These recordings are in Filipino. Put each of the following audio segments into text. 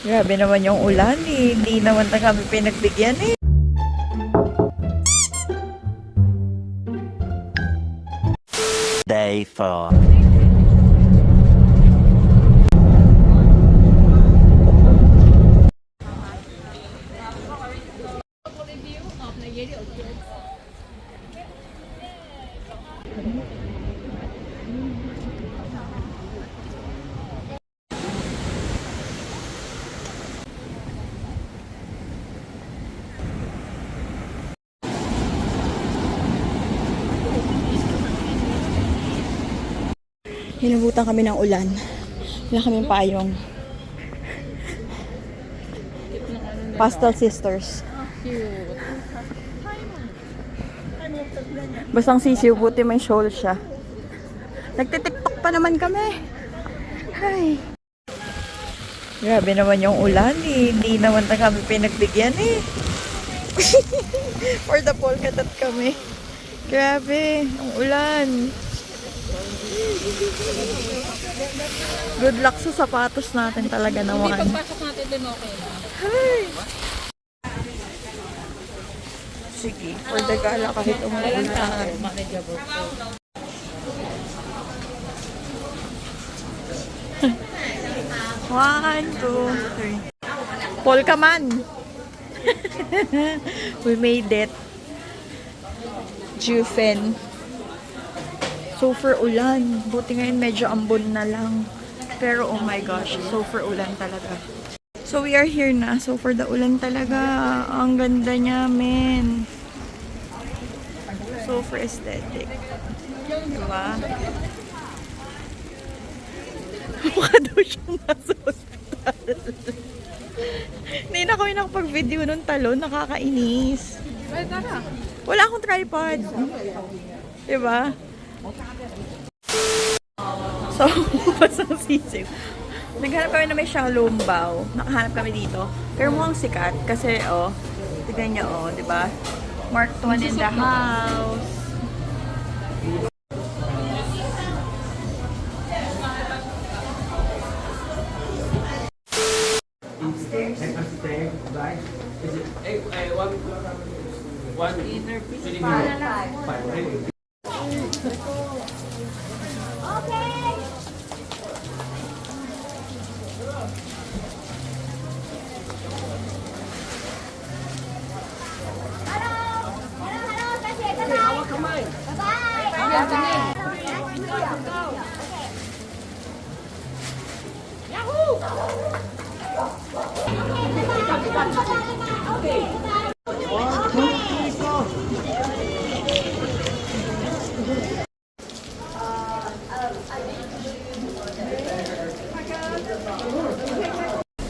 Grabe naman yung ulan eh. Hindi naman na kami pinagbigyan eh. Day 4. Hinabutan kami ng ulan. Wala kaming payong. Pastel Sisters. Bastang sisiw, buti may shawl siya. Nagtitiktok pa naman kami. Ay. Grabe naman yung ulan eh. Hindi naman na kami pinagbigyan eh. For the polka dot kami. Grabe, ang ulan. Good luck sa sapatos natin talaga naman. Hindi pagpasok natin din okay na. Hi! Sige, for the gala kahit umuulan. Manageable. 1, 2, 3. Polka man! We made it. Jufen. Super ulan. Buti ngayon medyo ambon na lang. Pero oh my gosh, super ulan talaga. So we are here na. So for the ulan talaga. Ang ganda niya, men. Super aesthetic. Diba? Mukha daw siyang nasa hospital. Hindi na kami nakapag-video nung talon. Nakakainis. Ay, tara. Wala akong tripod. Diba? So, pasang sisiw. Naghanap kami na may shallow bow. Nakahanap kami dito. Pero mukhang sikat. Kasi, oh, tignan niya, oh, diba? Mark Twain in the house.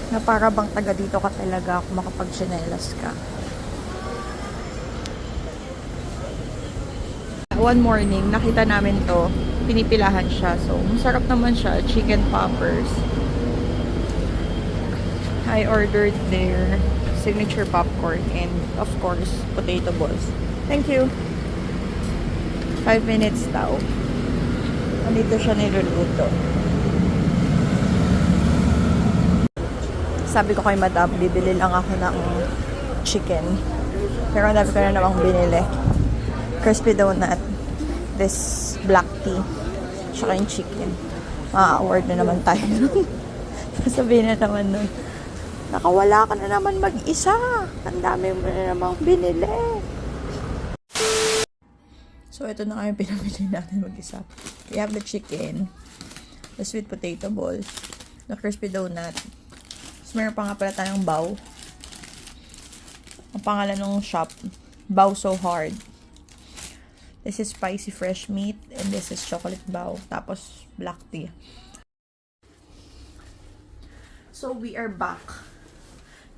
Na para bang taga dito ka talaga kung makapag-chinelas ka. One morning, nakita namin to. Pinipilahan siya. So, masarap naman siya. Chicken poppers. I ordered their signature popcorn and, of course, potato balls. Thank you. 5 minutes daw. Andito siya niluluto. Sabi ko kay madam, bibili lang ako ng chicken. Pero ang dami ko na namang binili. Crispy donut. This black tea. Tsaka yung chicken. Ma-award na naman tayo nun. Sasabihin na naman nun. Nakawala ka na naman mag-isa. Ang dami mo na namang binili. So, ito na nga yung pinamili natin mag-isa. We have the chicken. The sweet potato balls. The crispy donut. So, meron pa nga pala tayong bao. Ang pangalan ng shop, Bao So Hard. This is spicy fresh meat and this is chocolate bao. Tapos, black tea. So, we are back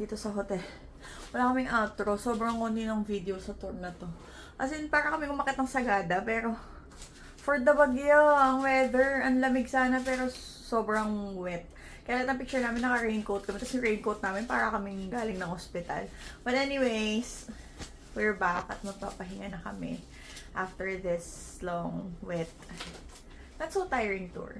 dito sa hotel. Wala kaming outro. Sobrang konti ng video sa tour na to. As in, para kami umakit ng Sagada. Pero, for the bagyo, ang weather, ang lamig sana pero sobrang wet. Kaya lahat ng picture namin, naka-raincoat kami. Tapos yung raincoat namin, para kaming galing ng hospital. But anyways, we're back at magpapahinga na kami after this long, wet, not so tiring tour.